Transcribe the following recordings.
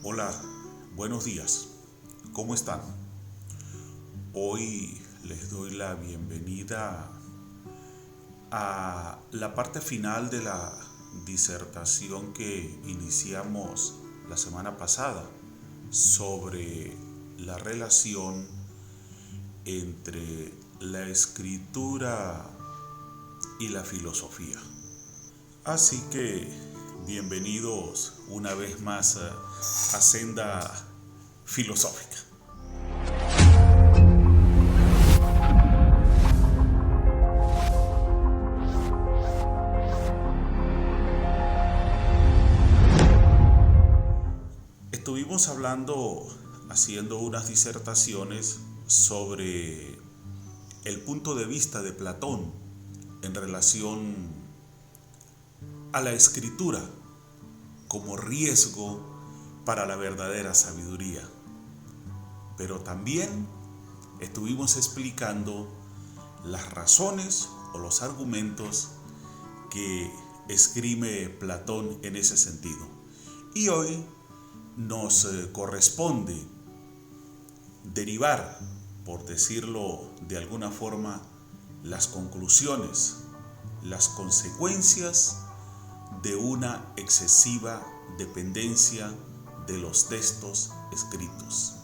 Hola, buenos días. ¿Cómo están? Hoy les doy la bienvenida a la parte final de la disertación que iniciamos la semana pasada sobre la relación entre la escritura y la filosofía. Así que bienvenidos una vez más a Senda Filosófica. Estuvimos hablando, haciendo unas disertaciones sobre el punto de vista de Platón en relación a la escritura como riesgo para la verdadera sabiduría. Pero también estuvimos explicando las razones o los argumentos que esgrime Platón en ese sentido. Y hoy nos corresponde derivar, por decirlo de alguna forma, las conclusiones, las consecuencias de una excesiva dependencia de los textos escritos.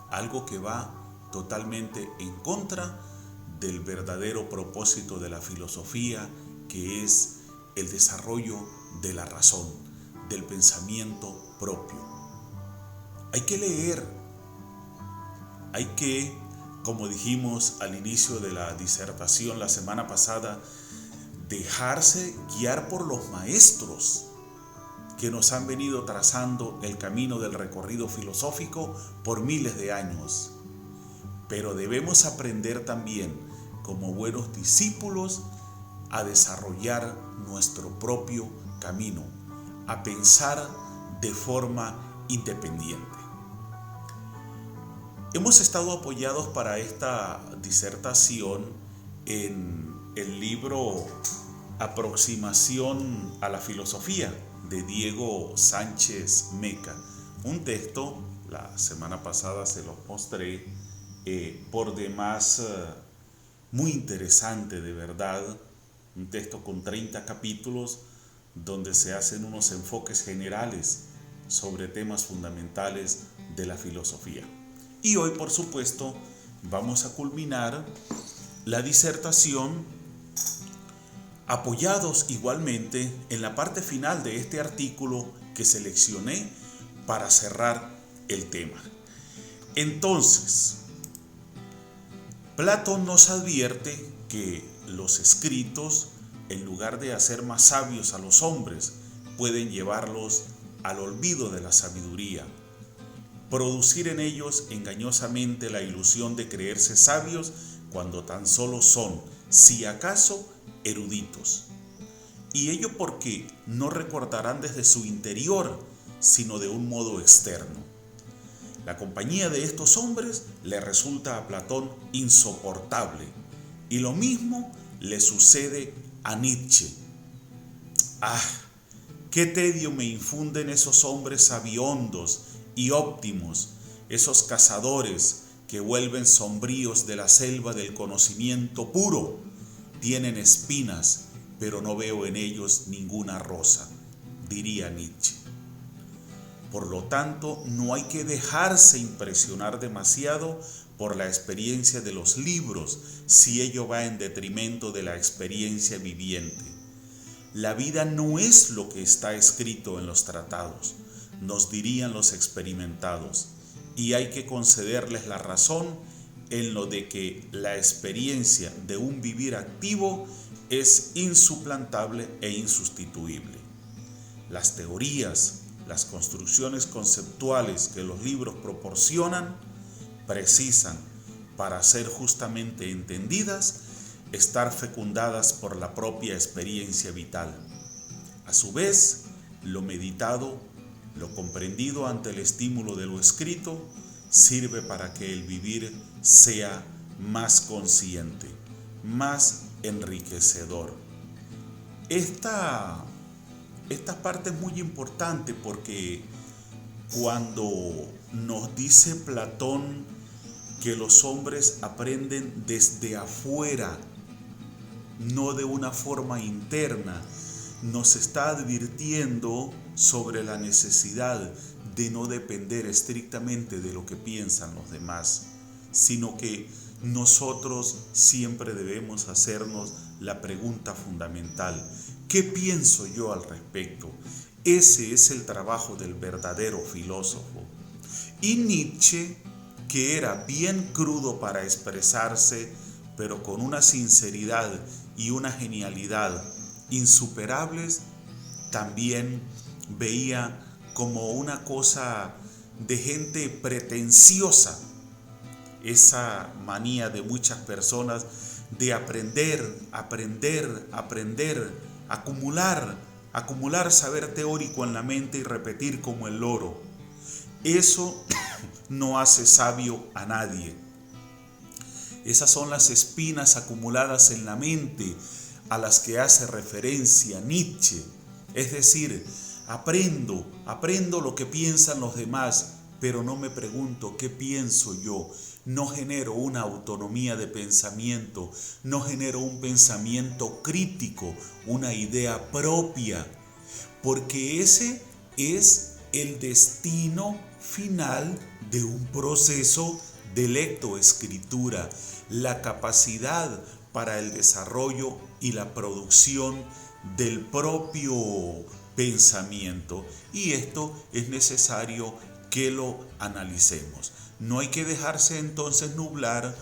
Algo que va totalmente en contra del verdadero propósito de la filosofía, que es el desarrollo de la razón, del pensamiento propio. Hay que leer, hay que, como dijimos al inicio de la disertación la semana pasada, dejarse guiar por los maestros que nos han venido trazando el camino del recorrido filosófico por miles de años. Pero debemos aprender también, como buenos discípulos, a desarrollar nuestro propio camino, a pensar de forma independiente. Hemos estado apoyados para esta disertación en el libro Aproximación a la Filosofía de Diego Sánchez Meca. Un texto, la semana pasada se los mostré, por demás muy interesante de verdad. Un texto con 30 capítulos donde se hacen unos enfoques generales sobre temas fundamentales de la filosofía. Y hoy, por supuesto, vamos a culminar la disertación apoyados igualmente en la parte final de este artículo que seleccioné para cerrar el tema. Entonces, Platón nos advierte que los escritos, en lugar de hacer más sabios a los hombres, pueden llevarlos al olvido de la sabiduría, producir en ellos engañosamente la ilusión de creerse sabios cuando tan solo son, si acaso, eruditos. Y ello porque no recordarán desde su interior, sino de un modo externo. La compañía de estos hombres le resulta a Platón insoportable, y lo mismo le sucede a Nietzsche. ¡Ah! ¡Qué tedio me infunden esos hombres sabiondos y óptimos, esos cazadores que vuelven sombríos de la selva del conocimiento puro! Tienen espinas, pero no veo en ellos ninguna rosa, diría Nietzsche. Por lo tanto, no hay que dejarse impresionar demasiado por la experiencia de los libros, si ello va en detrimento de la experiencia viviente. La vida no es lo que está escrito en los tratados, nos dirían los experimentados, y hay que concederles la razón en lo de que la experiencia de un vivir activo es insuplantable e insustituible. Las teorías, las construcciones conceptuales que los libros proporcionan precisan, para ser justamente entendidas, estar fecundadas por la propia experiencia vital. A su vez, lo meditado, lo comprendido ante el estímulo de lo escrito, sirve para que el vivir sea más consciente, más enriquecedor. Esta parte es muy importante porque cuando nos dice Platón que los hombres aprenden desde afuera, no de una forma interna, nos está advirtiendo sobre la necesidad de no depender estrictamente de lo que piensan los demás, sino que nosotros siempre debemos hacernos la pregunta fundamental: ¿qué pienso yo al respecto? Ese es el trabajo del verdadero filósofo. Y Nietzsche, que era bien crudo para expresarse, pero con una sinceridad y una genialidad insuperables, también veía como una cosa de gente pretenciosa esa manía de muchas personas de aprender, acumular saber teórico en la mente y repetir como el loro. Eso no hace sabio a nadie. Esas son las espinas acumuladas en la mente a las que hace referencia Nietzsche. Es decir, aprendo lo que piensan los demás, pero no me pregunto qué pienso yo. No genero una autonomía de pensamiento, no genero un pensamiento crítico, una idea propia, porque ese es el destino final de un proceso de lectoescritura, la capacidad para el desarrollo y la producción del propio pensamiento, y esto es necesario que lo analicemos. No hay que dejarse entonces nublar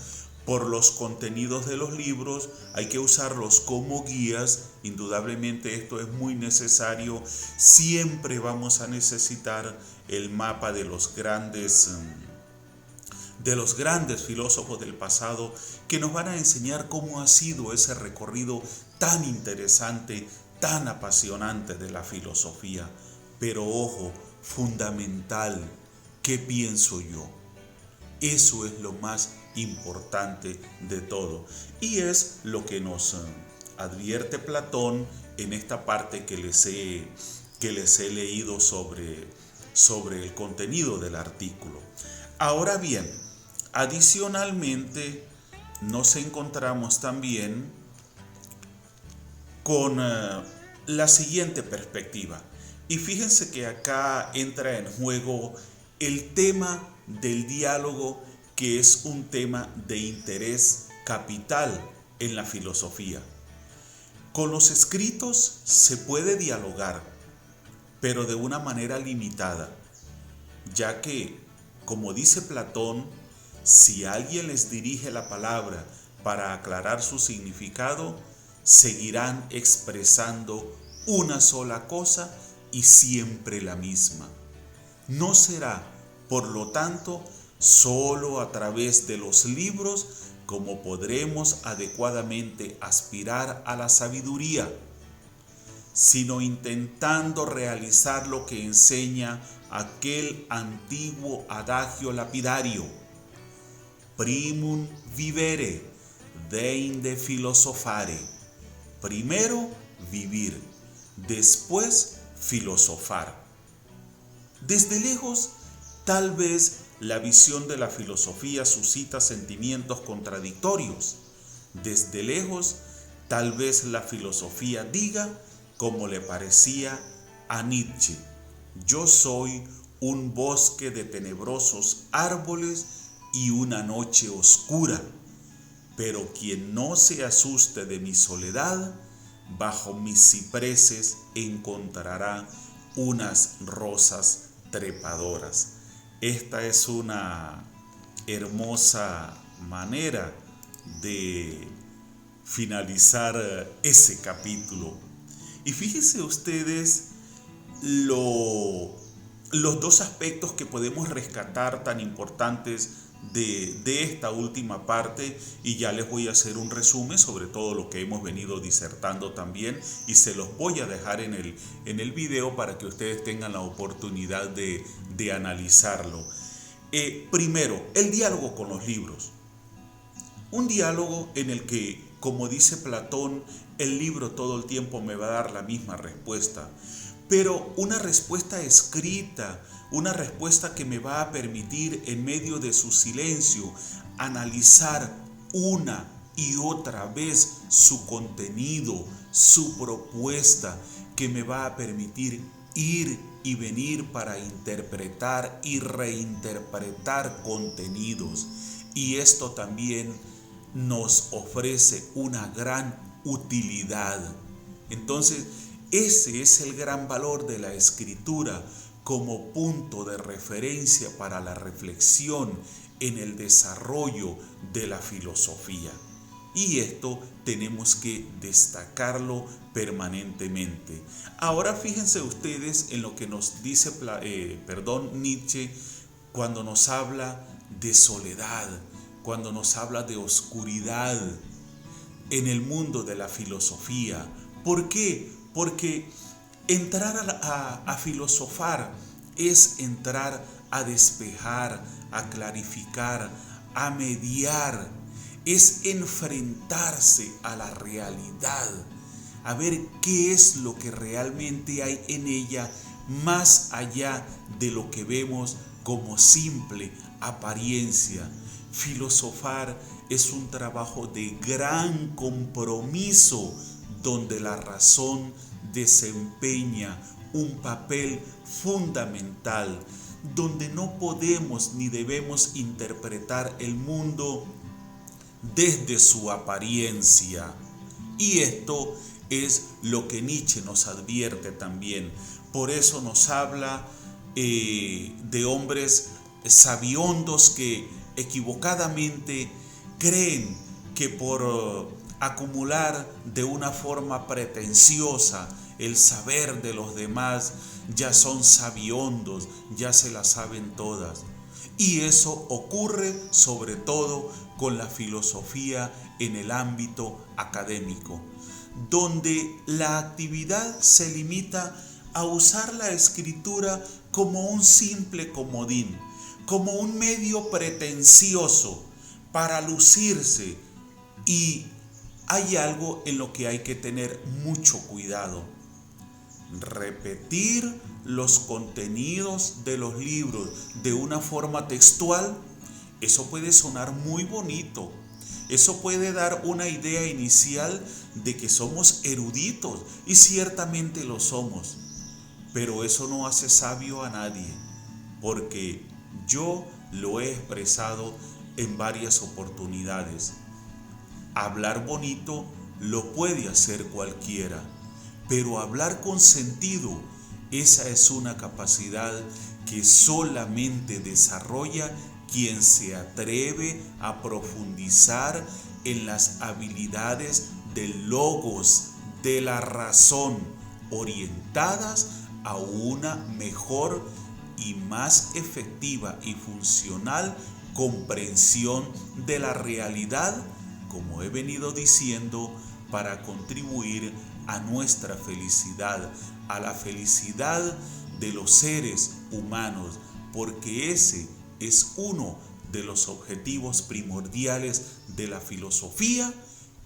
por los contenidos de los libros, hay que usarlos como guías. Indudablemente esto es muy necesario. Siempre vamos a necesitar el mapa de los grandes filósofos del pasado, que nos van a enseñar cómo ha sido ese recorrido tan interesante, tan apasionante de la filosofía. Pero ojo, fundamental, ¿qué pienso yo? Eso es lo más importante de todo, y es lo que nos advierte Platón en esta parte que les he leído sobre el contenido del artículo. Ahora bien, adicionalmente nos encontramos también con la siguiente perspectiva, y fíjense que acá entra en juego el tema del diálogo, que es un tema de interés capital en la filosofía. Con los escritos se puede dialogar, pero de una manera limitada, ya que, como dice Platón, si alguien les dirige la palabra para aclarar su significado, seguirán expresando una sola cosa y siempre la misma. No será, por lo tanto, solo a través de los libros como podremos adecuadamente aspirar a la sabiduría, sino intentando realizar lo que enseña aquel antiguo adagio lapidario: primum vivere, deinde philosophare. Primero vivir, después filosofar. Desde lejos, tal vez la visión de la filosofía suscita sentimientos contradictorios. Desde lejos, tal vez la filosofía diga, como le parecía a Nietzsche: yo soy un bosque de tenebrosos árboles y una noche oscura, pero quien no se asuste de mi soledad, bajo mis cipreses encontrará unas rosas trepadoras. Esta es una hermosa manera de finalizar ese capítulo. Y fíjense ustedes los dos aspectos que podemos rescatar tan importantes de esta última parte, y ya les voy a hacer un resumen sobre todo lo que hemos venido disertando también, y se los voy a dejar en el video para que ustedes tengan la oportunidad de analizarlo. Primero, el diálogo con los libros. Un diálogo en el que, como dice Platón, el libro todo el tiempo me va a dar la misma respuesta. pero una respuesta escrita, una respuesta que me va a permitir en medio de su silencio analizar una y otra vez su contenido, su propuesta, que me va a permitir ir y venir para interpretar y reinterpretar contenidos. Y esto también nos ofrece una gran utilidad. Entonces, ese es el gran valor de la escritura como punto de referencia para la reflexión en el desarrollo de la filosofía. Y esto tenemos que destacarlo permanentemente. Ahora fíjense ustedes en lo que nos dice Nietzsche cuando nos habla de soledad, cuando nos habla de oscuridad en el mundo de la filosofía. ¿Por qué? Porque entrar a filosofar es entrar a despejar, a clarificar, a mediar, es enfrentarse a la realidad, a ver qué es lo que realmente hay en ella, más allá de lo que vemos como simple apariencia. Filosofar es un trabajo de gran compromiso, donde la razón desempeña un papel fundamental, donde no podemos ni debemos interpretar el mundo desde su apariencia. Y esto es lo que Nietzsche nos advierte también. Por eso nos habla de hombres sabiondos que equivocadamente creen que por acumular de una forma pretenciosa el saber de los demás ya son sabiondos, ya se las saben todas. Y eso ocurre sobre todo con la filosofía en el ámbito académico, donde la actividad se limita a usar la escritura como un simple comodín, como un medio pretencioso para lucirse. Y hay algo en lo que hay que tener mucho cuidado: repetir los contenidos de los libros de una forma textual. Eso puede sonar muy bonito, eso puede dar una idea inicial de que somos eruditos, y ciertamente lo somos, pero eso no hace sabio a nadie, porque yo lo he expresado en varias oportunidades. Hablar bonito lo puede hacer cualquiera, pero hablar con sentido, esa es una capacidad que solamente desarrolla quien se atreve a profundizar en las habilidades del logos, de la razón, orientadas a una mejor y más efectiva y funcional comprensión de la realidad, como he venido diciendo, para contribuir a nuestra felicidad, a la felicidad de los seres humanos, porque ese es uno de los objetivos primordiales de la filosofía,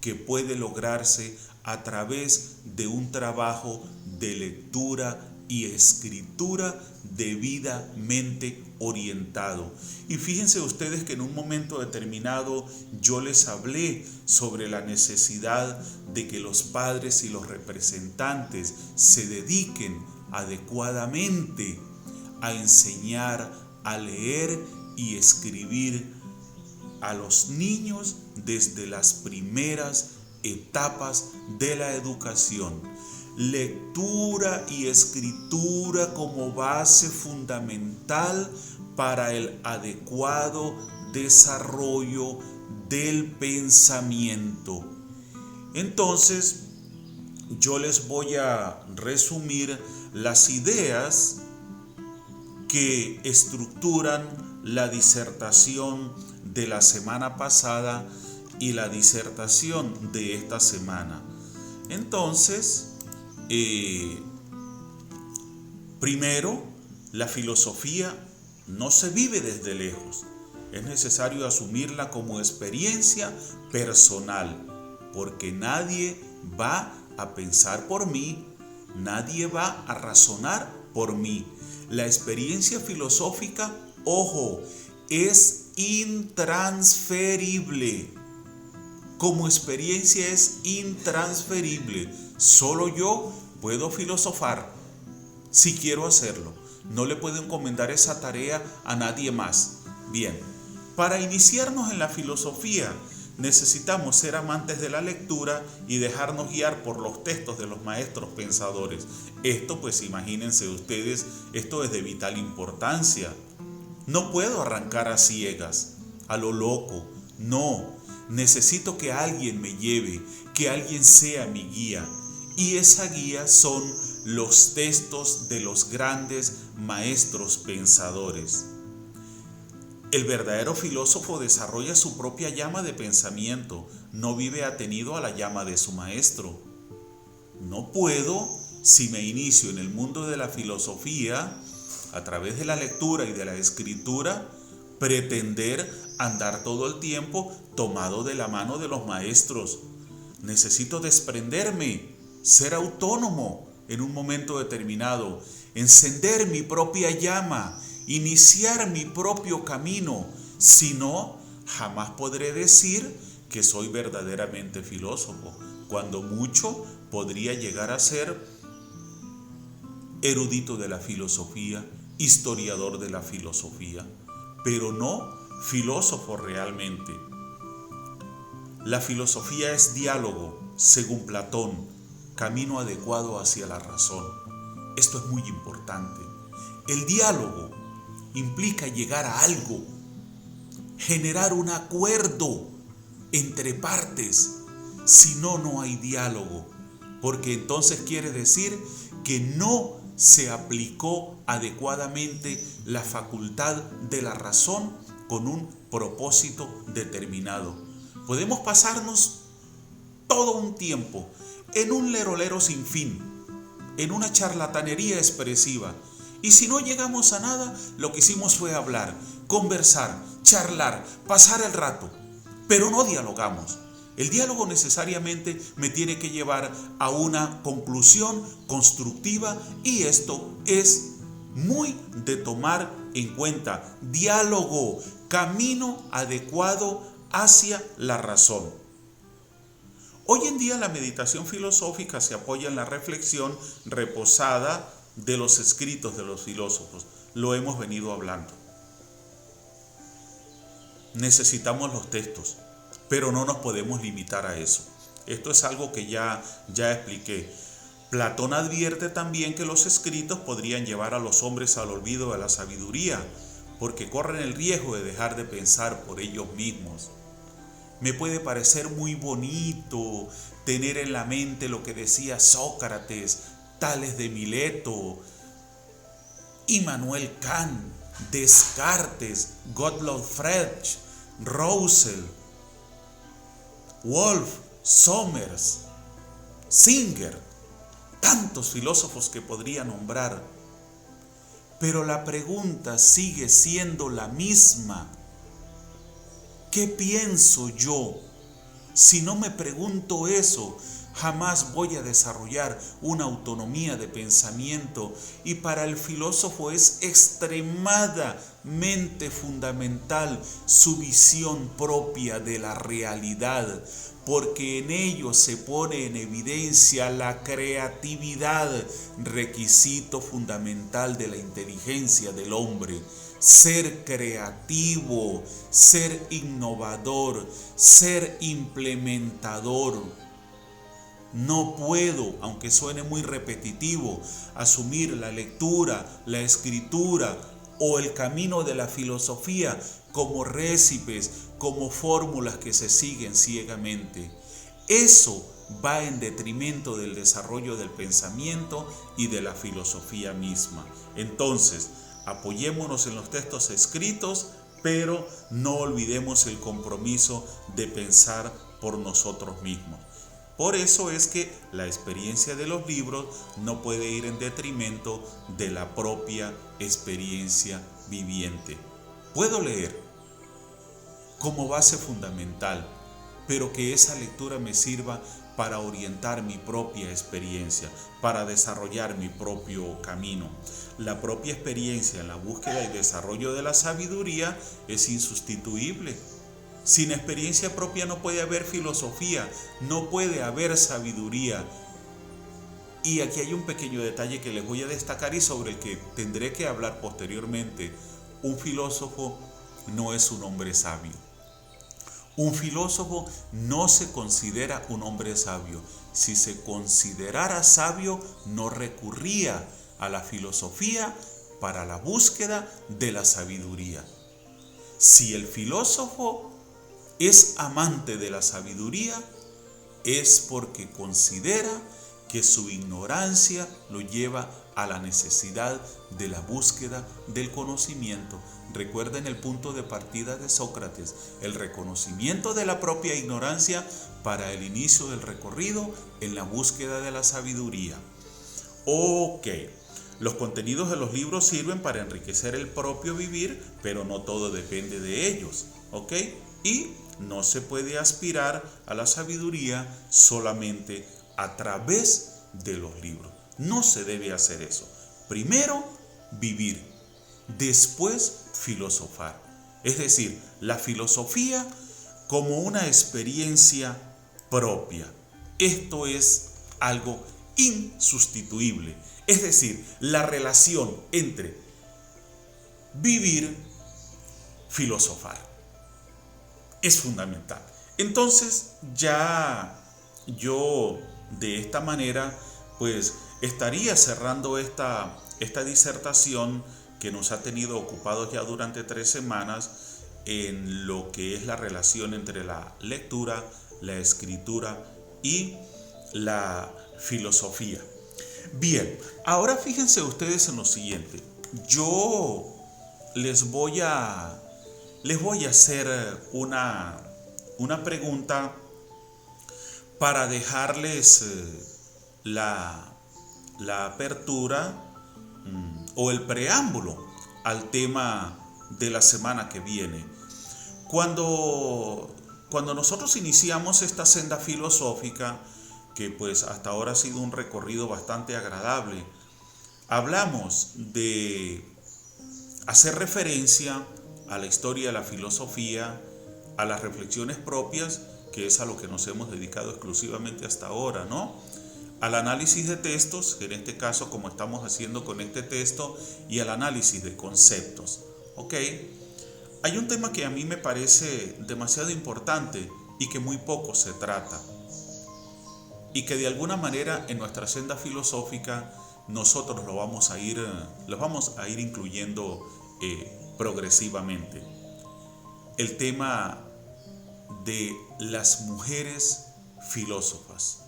que puede lograrse a través de un trabajo de lectura y escritura debidamente orientado. Y fíjense ustedes que en un momento determinado yo les hablé sobre la necesidad de que los padres y los representantes se dediquen adecuadamente a enseñar a leer y escribir a los niños desde las primeras etapas de la educación. Lectura y escritura como base fundamental para el adecuado desarrollo del pensamiento. Entonces, yo les voy a resumir las ideas que estructuran la disertación de la semana pasada y la disertación de esta semana. Entonces, primero, la filosofía no se vive desde lejos. Es necesario asumirla como experiencia personal, porque nadie va a pensar por mí, Nadie va a razonar por mí. La experiencia filosófica, ojo, es intransferible. Como experiencia es intransferible. Solo yo puedo filosofar si quiero hacerlo. No le puedo encomendar esa tarea a nadie más. Bien, para iniciarnos en la filosofía necesitamos ser amantes de la lectura y dejarnos guiar por los textos de los maestros pensadores. Esto, pues imagínense ustedes, esto es de vital importancia. No puedo arrancar a ciegas, a lo loco, no. Necesito que alguien me lleve, que alguien sea mi guía. Y esa guía son los textos de los grandes maestros pensadores. El verdadero filósofo desarrolla su propia llama de pensamiento, no vive atenido a la llama de su maestro. No puedo, si me inicio en el mundo de la filosofía, a través de la lectura y de la escritura, pretender andar todo el tiempo tomado de la mano de los maestros. Necesito desprenderme, ser autónomo en un momento determinado, encender mi propia llama, iniciar mi propio camino. Si no, jamás podré decir que soy verdaderamente filósofo. Cuando mucho podría llegar a ser erudito de la filosofía, historiador de la filosofía, pero no filósofo realmente. La filosofía es diálogo, según Platón, camino adecuado hacia la razón. Esto es muy importante. El diálogo implica llegar a algo, generar un acuerdo entre partes. Si no, no hay diálogo, porque entonces quiere decir que no se aplicó adecuadamente la facultad de la razón con un propósito determinado. Podemos pasarnos todo un tiempo en un lerolero sin fin, en una charlatanería expresiva, y si no llegamos a nada, lo que hicimos fue hablar, conversar, charlar, pasar el rato, pero no dialogamos. El diálogo necesariamente me tiene que llevar a una conclusión constructiva, y esto es muy de tomar en cuenta. Diálogo, camino adecuado hacia la razón. Hoy en día la meditación filosófica se apoya en la reflexión reposada de los escritos de los filósofos. Lo hemos venido hablando. Necesitamos los textos, pero no nos podemos limitar a eso. Esto es algo que ya expliqué. Platón advierte también que los escritos podrían llevar a los hombres al olvido de la sabiduría, porque corren el riesgo de dejar de pensar por ellos mismos. Me puede parecer muy bonito tener en la mente lo que decía Sócrates, Tales de Mileto, Immanuel Kant, Descartes, Gottlob Frege, Russell, Wolf, Somers, Singer, tantos filósofos que podría nombrar. Pero la pregunta sigue siendo la misma. ¿Qué pienso yo? Si no me pregunto eso, jamás voy a desarrollar una autonomía de pensamiento, y para el filósofo es extremadamente fundamental su visión propia de la realidad, porque en ello se pone en evidencia la creatividad, requisito fundamental de la inteligencia del hombre. Ser creativo, ser innovador, ser implementador. No puedo, aunque suene muy repetitivo, asumir la lectura, la escritura o el camino de la filosofía como récipes, como fórmulas que se siguen ciegamente. Eso va en detrimento del desarrollo del pensamiento y de la filosofía misma. Entonces, apoyémonos en los textos escritos, pero no olvidemos el compromiso de pensar por nosotros mismos. Por eso es que la experiencia de los libros no puede ir en detrimento de la propia experiencia viviente. Puedo leer como base fundamental, pero que esa lectura me sirva para orientar mi propia experiencia, para desarrollar mi propio camino. La propia experiencia en la búsqueda y desarrollo de la sabiduría es insustituible. Sin experiencia propia no puede haber filosofía, no puede haber sabiduría. Y aquí hay un pequeño detalle que les voy a destacar y sobre el que tendré que hablar posteriormente. Un filósofo no es un hombre sabio. Un filósofo no se considera un hombre sabio. Si se considerara sabio, no recurría a la filosofía para la búsqueda de la sabiduría. Si el filósofo es amante de la sabiduría, es porque considera que su ignorancia lo lleva a la necesidad de la búsqueda del conocimiento. Recuerden el punto de partida de Sócrates, el reconocimiento de la propia ignorancia para el inicio del recorrido en la búsqueda de la sabiduría. Ok, los contenidos de los libros sirven para enriquecer el propio vivir, pero no todo depende de ellos, ¿ok? Y no se puede aspirar a la sabiduría solamente a través de los libros. No se debe hacer eso. Primero, vivir. Después, filosofar. Es decir, la filosofía como una experiencia propia. Esto es algo insustituible. Es decir, la relación entre vivir, filosofar. Es fundamental. Entonces, ya yo de esta manera, pues estaría cerrando esta disertación que nos ha tenido ocupados ya durante 3 semanas en lo que es la relación entre la lectura, la escritura y la filosofía. Bien, ahora fíjense ustedes en lo siguiente. Yo les voy a hacer una pregunta para dejarles la apertura o el preámbulo al tema de la semana que viene. Cuando nosotros iniciamos esta senda filosófica, que pues hasta ahora ha sido un recorrido bastante agradable, hablamos de hacer referencia a la historia de la filosofía, a las reflexiones propias, que es a lo que nos hemos dedicado exclusivamente hasta ahora, ¿no? Al análisis de textos, en este caso como estamos haciendo con este texto, y al análisis de conceptos, ¿ok? Hay un tema que a mí me parece demasiado importante y que muy poco se trata, y que de alguna manera en nuestra senda filosófica nosotros lo vamos a ir incluyendo progresivamente. El tema de las mujeres filósofas.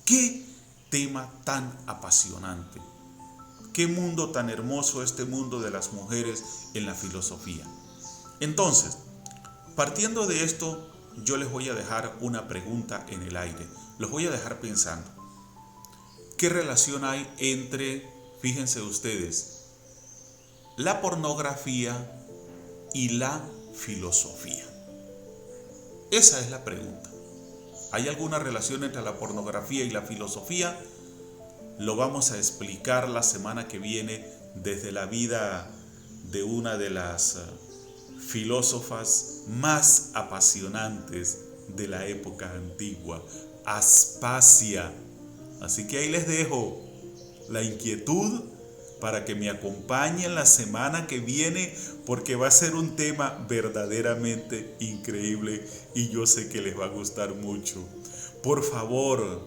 ¡Qué tema tan apasionante! ¡Qué mundo tan hermoso este mundo de las mujeres en la filosofía! Entonces, partiendo de esto, yo les voy a dejar una pregunta en el aire. Los voy a dejar pensando. ¿Qué relación hay entre, fíjense ustedes, la pornografía y la filosofía? Esa es la pregunta. ¿Hay alguna relación entre la pornografía y la filosofía? Lo vamos a explicar la semana que viene desde la vida de una de las filósofas más apasionantes de la época antigua, Aspasia. Así que ahí les dejo la inquietud para que me acompañen la semana que viene, porque va a ser un tema verdaderamente increíble y yo sé que les va a gustar mucho. Por favor,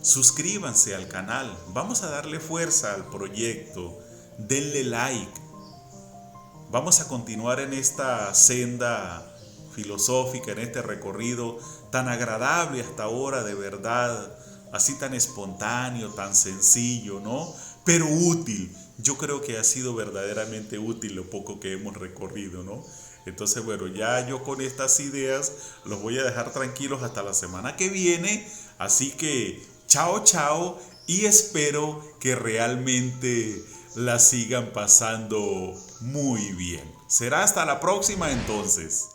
suscríbanse al canal, vamos a darle fuerza al proyecto, denle like. Vamos a continuar en esta senda filosófica, en este recorrido tan agradable hasta ahora, de verdad, así tan espontáneo, tan sencillo, ¿no? Pero útil. Yo creo que ha sido verdaderamente útil lo poco que hemos recorrido, ¿no? Entonces, bueno, ya yo con estas ideas los voy a dejar tranquilos hasta la semana que viene. Así que, chao, chao, y espero que realmente la sigan pasando muy bien. Será hasta la próxima entonces.